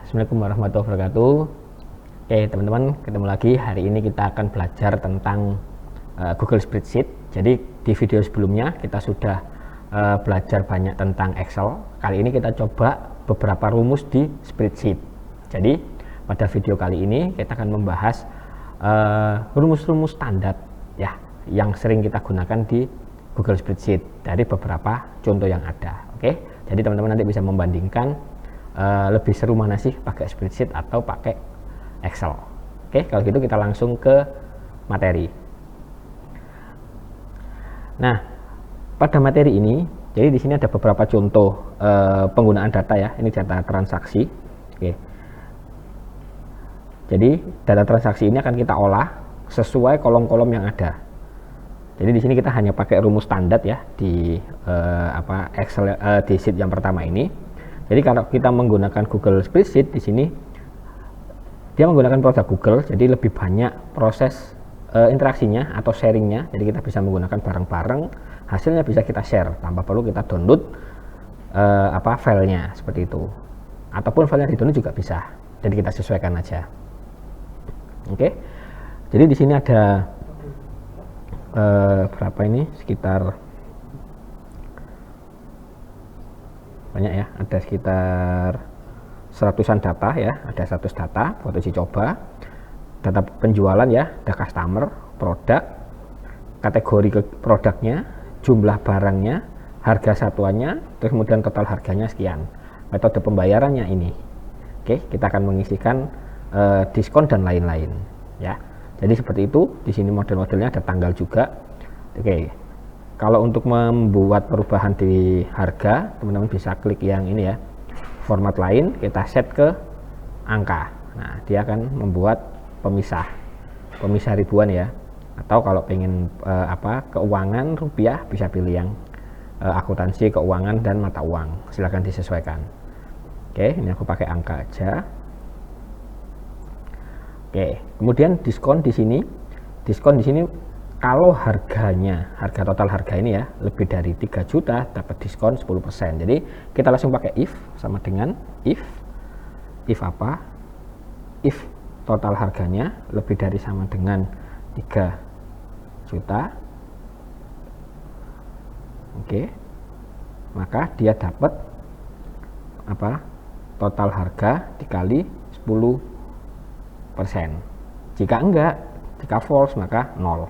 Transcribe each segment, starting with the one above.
Assalamualaikum warahmatullahi wabarakatuh. Oke teman-teman, ketemu lagi. Hari ini kita akan belajar tentang Google Spreadsheet. Jadi di video sebelumnya kita sudah belajar banyak tentang Excel. Kali ini kita coba beberapa rumus di Spreadsheet. Jadi pada video kali ini kita akan membahas rumus-rumus standar ya yang sering kita gunakan di Google Spreadsheet dari beberapa contoh yang ada. Oke, jadi teman-teman nanti bisa membandingkan lebih seru mana sih pakai spreadsheet atau pakai Excel. Oke, kalau gitu kita langsung ke materi. Nah, pada materi ini, jadi di sini ada beberapa contoh penggunaan data ya. Ini data transaksi. Oke. Jadi data transaksi ini akan kita olah sesuai kolom-kolom yang ada. Jadi di sini kita hanya pakai rumus standar ya di Excel di sheet yang pertama ini. Jadi kalau kita menggunakan Google Spreadsheet di sini dia menggunakan produk Google, jadi lebih banyak proses interaksinya atau sharingnya. Jadi kita bisa menggunakan bareng-bareng, hasilnya bisa kita share tanpa perlu kita download filenya seperti itu. Ataupun filenya di download juga bisa. Jadi kita sesuaikan aja. Oke. Jadi di sini ada berapa ini? Sekitar banyak ya, ada sekitar 100-an data ya, ada 100 data buat uji coba. Data penjualan ya, ada customer, produk, kategori produknya, jumlah barangnya, harga satuannya, terus kemudian total harganya sekian. Metode pembayarannya ini. Oke, kita akan mengisikan diskon dan lain-lain ya. Jadi seperti itu, di sini model-modelnya ada tanggal juga. Oke. Kalau untuk membuat perubahan di harga, teman-teman bisa klik yang ini ya, format lain, kita set ke angka. Nah, dia akan membuat pemisah ribuan ya. Atau kalau pengen keuangan rupiah, bisa pilih yang akuntansi, keuangan dan mata uang. Silakan disesuaikan. Oke, ini aku pakai angka aja. Oke, kemudian diskon di sini. Diskon di sini kalau harga total harga ini ya lebih dari 3 juta dapat diskon 10%. Jadi kita langsung pakai if sama dengan if apa? If total harganya lebih dari sama dengan 3 juta. Oke. Maka dia dapat apa? Total harga dikali 10%. Jika enggak, jika false maka 0.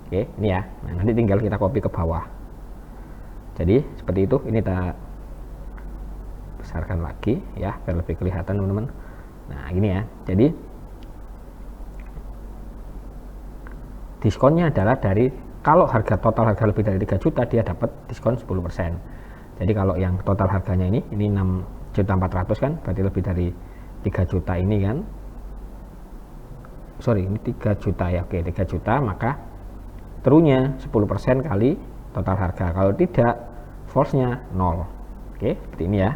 Oke, ini ya. Nah, nanti tinggal kita copy ke bawah. Jadi seperti itu. Ini kita besarkan lagi ya biar lebih kelihatan teman-teman. Nah, ini ya. Jadi diskonnya adalah dari kalau harga total harga lebih dari 3 juta dia dapat diskon 10%. Jadi kalau yang total harganya ini 6.400.000 kan, berarti lebih dari 3 juta ini kan. Sorry, ini 3 juta ya. Oke, 3 juta maka trunya 10% kali total harga. Kalau tidak, false-nya 0. Oke, seperti ini ya.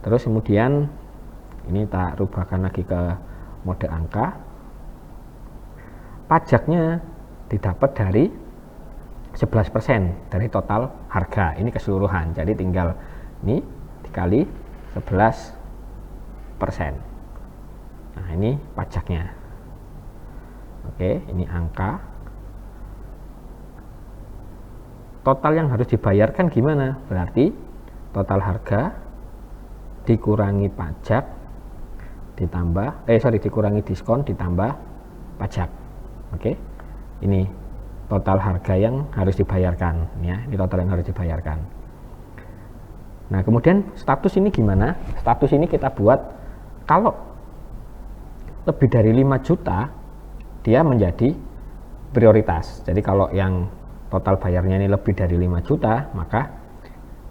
Terus kemudian ini kita rubahkan lagi ke mode angka. Pajaknya didapat dari 11% dari total harga. Ini keseluruhan. Jadi tinggal ini dikali 11%. Nah, ini pajaknya. Oke, ini angka. Total yang harus dibayarkan gimana? Berarti total harga dikurangi pajak dikurangi diskon ditambah pajak. Oke. Ini total harga yang harus dibayarkan ya. Ini total yang harus dibayarkan. Nah, kemudian status ini gimana? Status ini kita buat kalau lebih dari 5 juta dia menjadi prioritas. Jadi kalau yang total bayarnya ini lebih dari 5 juta, maka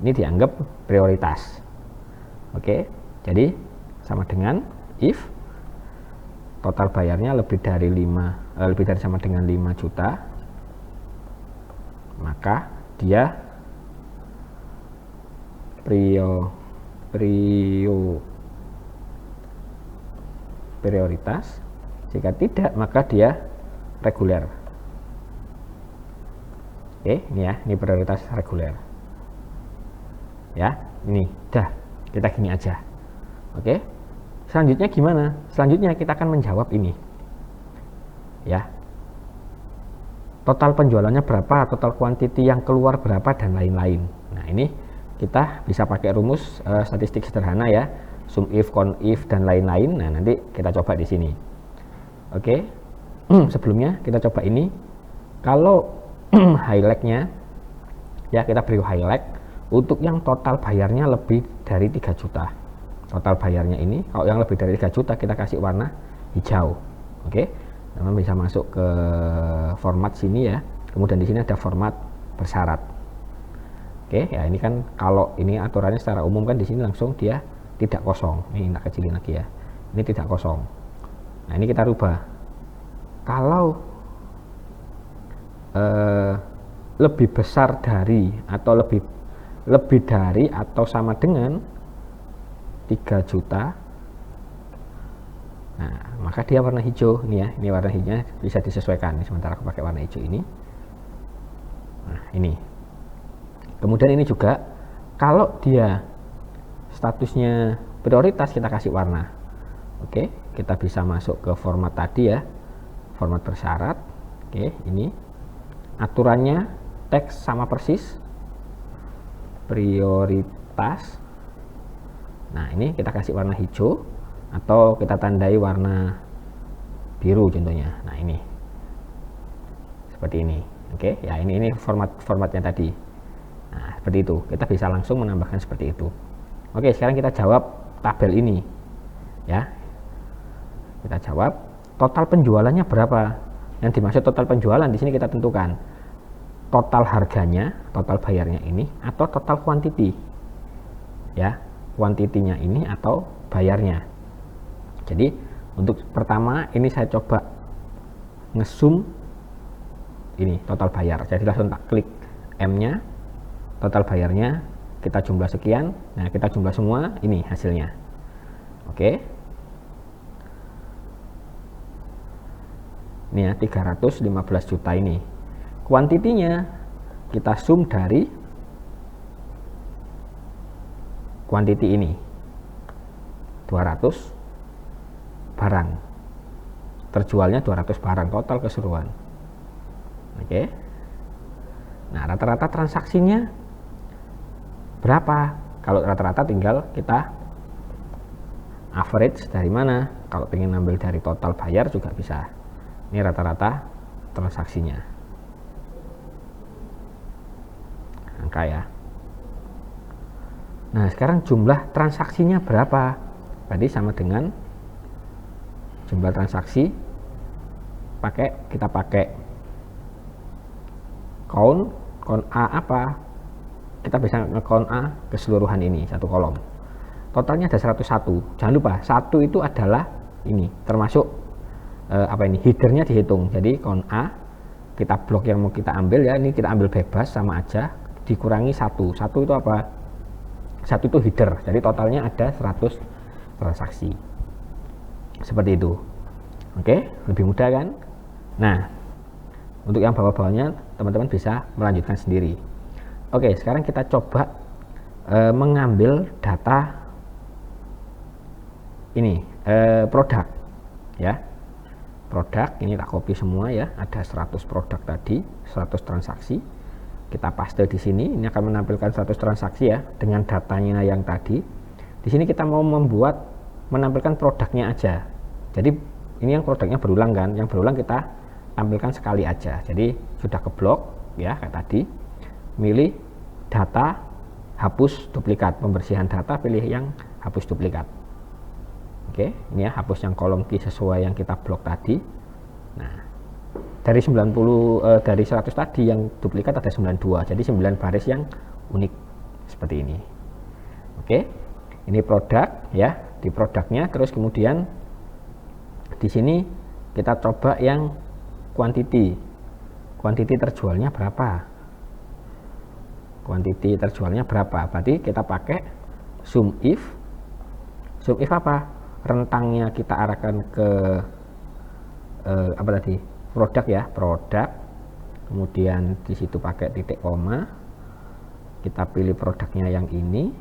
ini dianggap prioritas. Oke, jadi sama dengan if total bayarnya lebih dari sama dengan 5 juta, maka dia prioritas. Jika tidak, maka dia reguler. Oke, ini ya, ini prioritas reguler. Ya, ini dah, kita gini aja. Oke. Selanjutnya gimana? Selanjutnya kita akan menjawab ini. Ya. Total penjualannya berapa, total quantity yang keluar berapa, dan lain-lain. Nah, ini kita bisa pakai rumus statistik sederhana ya, sum if, con if, dan lain-lain. Nah, nanti kita coba di sini. Oke. Sebelumnya kita coba ini. Kalau highlight-nya ya, kita beri highlight untuk yang total bayarnya lebih dari 3 juta. Total bayarnya ini, kalau yang lebih dari 3 juta kita kasih warna hijau. Oke. Teman bisa masuk ke format sini ya. Kemudian di sini ada format bersyarat. Oke, ya ini kan kalau ini aturannya secara umum kan di sini langsung dia tidak kosong. Ini tak kecilin lagi ya. Ini tidak kosong. Nah, ini kita rubah. Kalau lebih besar dari atau lebih dari atau sama dengan 3 juta, nah, maka dia warna hijau ini ya. Ini warna hijaunya bisa disesuaikan. Sementara aku pakai warna hijau ini. Nah, ini. Kemudian ini juga kalau dia statusnya prioritas kita kasih warna. Oke, kita bisa masuk ke format tadi ya. Format bersyarat. Oke, ini. Aturannya teks sama persis. Prioritas. Nah, ini kita kasih warna hijau atau kita tandai warna biru contohnya. Nah, ini seperti ini. Oke, ya ini formatnya tadi. Nah, seperti itu. Kita bisa langsung menambahkan seperti itu. Oke, sekarang kita jawab tabel ini ya. Kita jawab total penjualannya berapa. Yang dimaksud total penjualan di sini kita tentukan total harganya, total bayarnya ini, atau total quantity ya, kuantitinya ini atau bayarnya. Jadi untuk pertama ini saya coba nge-zoom ini total bayar. Jadi langsung tak klik M-nya, total bayarnya kita jumlah sekian. Nah, kita jumlah semua, ini hasilnya. Oke. Ini ya 315 juta ini. Kuantitinya kita zoom dari kuantiti ini. 200 barang, terjualnya 200 barang total keseluruhan. Oke. Nah, rata-rata transaksinya berapa? Kalau rata-rata tinggal kita average dari mana. Kalau ingin ambil dari total bayar juga bisa. Ini rata-rata transaksinya, angka ya. Nah, sekarang jumlah transaksinya berapa? Tadi sama dengan jumlah transaksi kita pakai count A apa? Kita bisa nge-count A keseluruhan ini satu kolom. Totalnya ada 101. Jangan lupa, 1 itu adalah ini, termasuk headernya dihitung. Jadi count A, kita blok yang mau kita ambil ya, ini kita ambil bebas sama aja, dikurangi 1. 1 itu apa? 1 itu header. Jadi totalnya ada 100 transaksi. Seperti itu. Oke, lebih mudah kan? Nah, untuk yang bawah-bawahnya teman-teman bisa melanjutkan sendiri. Oke, sekarang kita coba mengambil data ini, produk ya. Produk ini tak copy semua ya, ada 100 produk tadi, 100 transaksi. Kita paste di sini, ini akan menampilkan 100 transaksi ya dengan datanya yang tadi. Di sini kita mau menampilkan produknya aja. Jadi ini yang produknya berulang kan, yang berulang kita tampilkan sekali aja. Jadi sudah keblok ya kayak tadi. Milih data, hapus duplikat, pembersihan data, pilih yang hapus duplikat. Oke, ini ya hapus yang kolom key sesuai yang kita blok tadi. Nah, dari 100 tadi yang duplikat ada 92. Jadi 9 baris yang unik seperti ini. Oke. Ini produk ya, di produknya. Terus kemudian di sini kita coba yang quantity. Quantity terjualnya berapa? Quantity terjualnya berapa? Berarti kita pakai sum if. Sum if apa? Rentangnya kita arahkan ke produk ya, produk. Kemudian di situ pakai titik koma. Kita pilih produknya yang ini.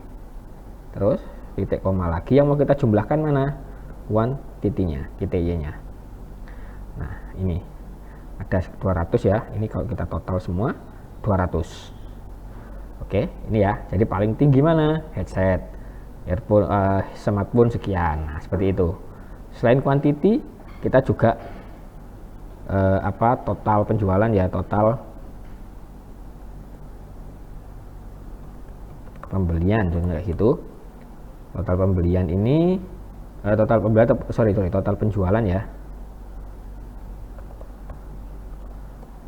Terus titik koma lagi. Yang mau kita jumlahkan mana? Kuantitinya, QTY-nya. Nah, ini ada 200 ya. Ini kalau kita total semua 200. Oke, ini ya. Jadi paling tinggi mana? Headset, earphone, smartphone sekian. Nah, seperti itu. Selain kuantiti, kita juga total penjualan ya, total pembelian contohnya kayak gitu. Total pembelian ini total penjualan ya.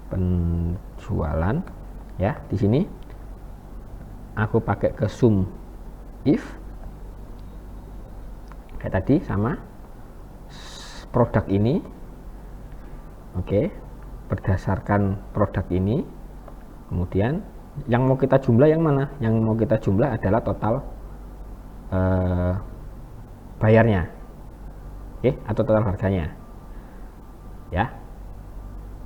Penjualan ya, di sini aku pakai ke sum if kayak tadi sama produk ini. Oke, berdasarkan produk ini, kemudian yang mau kita jumlah yang mana? Yang mau kita jumlah adalah total bayarnya, oke, atau total harganya ya,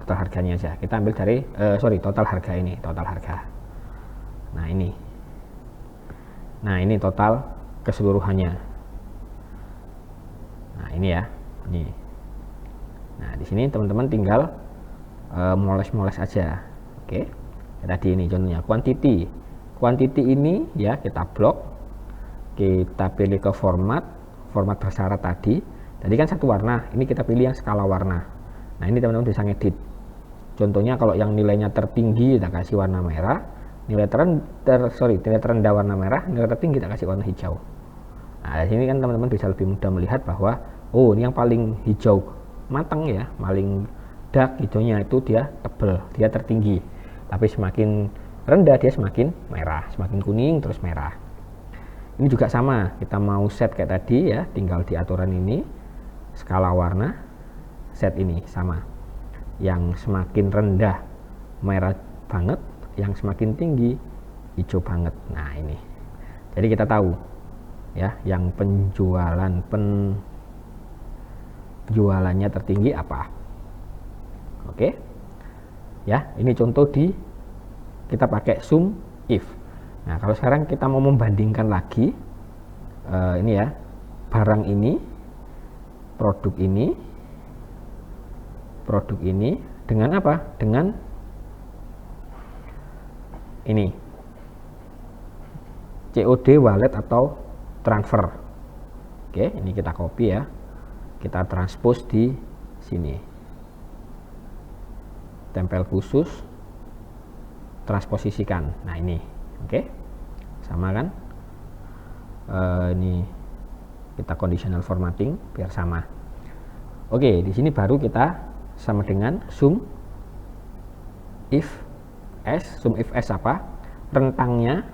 total harganya aja kita ambil dari total harga ini, total harga. Nah ini total keseluruhannya. Nah ini ya, ini. Nah di sini teman-teman tinggal moles-moles aja. Oke, tadi ini contohnya quantity ini ya, kita blok, kita pilih ke format bersyarat tadi kan satu warna, ini kita pilih yang skala warna. Nah ini teman-teman bisa ngedit. Contohnya kalau yang nilainya tertinggi kita kasih warna merah, nilai terendah warna merah, nilai tertinggi kita kasih warna hijau. Nah di sini kan teman-teman bisa lebih mudah melihat bahwa oh ini yang paling hijau matang ya, paling dark hijaunya itu dia tebal, dia tertinggi. Tapi semakin rendah dia semakin merah, semakin kuning terus merah. Ini juga sama, kita mau set kayak tadi ya, tinggal di aturan ini skala warna, set ini sama. Yang semakin rendah merah banget, yang semakin tinggi hijau banget. Nah ini, jadi kita tahu ya, yang penjualannya tertinggi apa. Oke ya, ini contoh kita pakai sum if. Nah kalau sekarang kita mau membandingkan lagi ini ya, barang ini, produk ini dengan apa? Dengan ini COD, wallet atau transfer. Oke, ini kita copy ya, kita transpose di sini, tempel khusus, transposisikan. Nah ini oke, sama kan, ini kita conditional formatting biar sama. Oke, di sini baru kita sama dengan sum if s apa? Rentangnya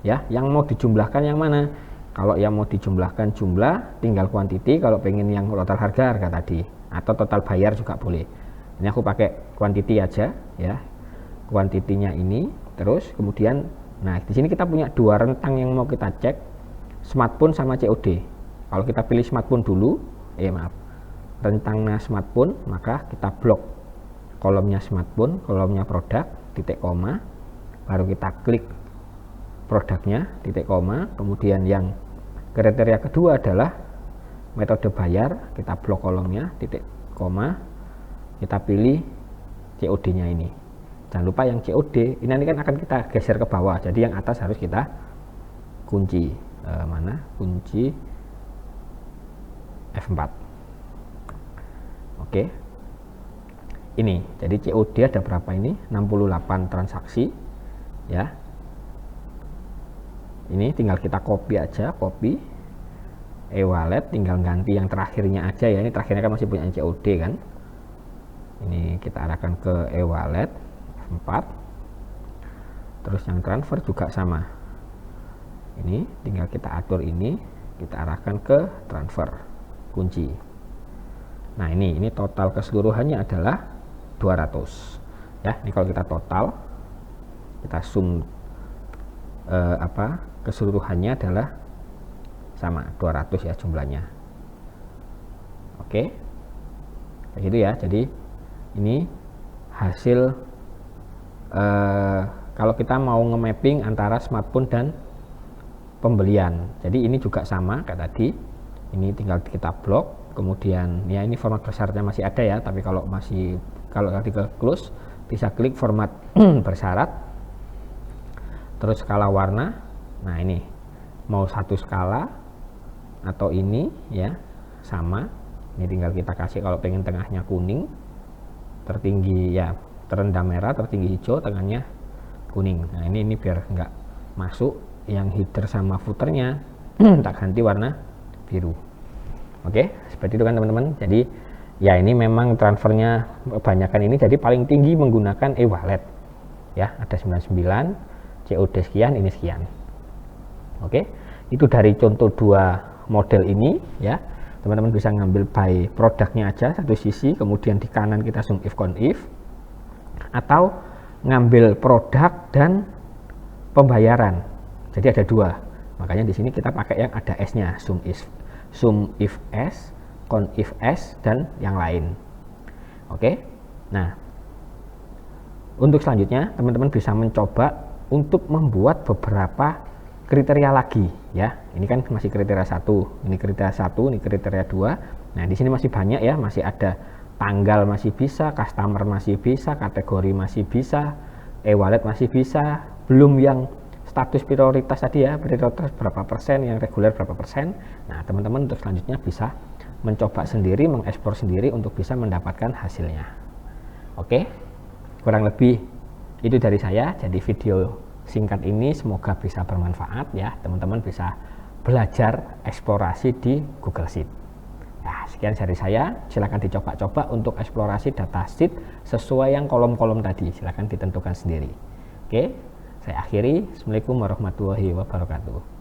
ya, yang mau dijumlahkan yang mana? Kalau yang mau dijumlahkan jumlah tinggal quantity, kalau pengen yang total harga tadi, atau total bayar juga boleh. Ini aku pakai quantity aja ya, quantity-nya ini. Terus kemudian, nah di sini kita punya dua rentang yang mau kita cek, smartphone sama COD. Kalau kita pilih smartphone dulu, rentangnya smartphone, maka kita blok kolomnya smartphone, kolomnya produk, titik koma, baru kita klik produknya, titik koma. Kemudian yang kriteria kedua adalah metode bayar, kita blok kolomnya, titik koma, kita pilih COD-nya ini. Jangan lupa yang COD ini kan akan kita geser ke bawah, jadi yang atas harus kita kunci. Kunci F4. Oke, ini jadi COD ada berapa ini? 68 transaksi ya. Ini tinggal kita copy aja, copy e-wallet, tinggal ganti yang terakhirnya aja ya. Ini terakhirnya kan masih punya COD kan. Ini kita arahkan ke e-wallet F4. Terus yang transfer juga sama. Ini tinggal kita atur ini, kita arahkan ke transfer, kunci. Nah ini total keseluruhannya adalah 200 ya. Ini kalau kita total, kita sum keseluruhannya adalah sama 200 ya jumlahnya. Oke, kayak gitu ya. Jadi ini hasil kalau kita mau nge-mapping antara smartphone dan pembelian. Jadi ini juga sama kayak tadi, ini tinggal kita blok, kemudian ya ini format bersyaratnya masih ada ya, tapi kalau tadi ke close bisa klik format bersyarat, terus skala warna. Nah ini mau satu skala atau ini ya sama, ini tinggal kita kasih, kalau pengen tengahnya kuning, tertinggi ya terendah merah, tertinggi hijau, tengahnya kuning. Nah ini biar nggak masuk yang header sama footernya tak ganti warna biru. Oke, seperti itu kan teman-teman. Jadi ya ini memang transfernya kebanyakan ini, jadi paling tinggi menggunakan e-wallet ya, ada 99, COD sekian, ini sekian. Oke, itu dari contoh dua model ini ya. Teman-teman bisa ngambil by produknya aja satu sisi, kemudian di kanan kita zoom if con if, atau ngambil produk dan pembayaran. Jadi ada dua. Makanya di sini kita pakai yang ada S-nya, zoom if S, con if S, dan yang lain. Oke. Nah, untuk selanjutnya teman-teman bisa mencoba untuk membuat beberapa kriteria lagi ya. Ini kan masih kriteria 1, ini kriteria 1, ini kriteria 2. Nah, di sini masih banyak ya, masih ada tanggal masih bisa, customer masih bisa, kategori masih bisa, e-wallet masih bisa, belum yang status prioritas tadi ya, prioritas berapa persen, yang reguler berapa persen. Nah, teman-teman untuk selanjutnya bisa mencoba sendiri, mengekspor sendiri untuk bisa mendapatkan hasilnya. Oke, kurang lebih itu dari saya. Jadi video singkat ini semoga bisa bermanfaat ya, teman-teman bisa belajar eksplorasi di Google Sheet. Nah, sekian dari saya, silakan dicoba-coba untuk eksplorasi datasheet sesuai yang kolom-kolom tadi, silakan ditentukan sendiri. Oke, saya akhiri. Assalamualaikum warahmatullahi wabarakatuh.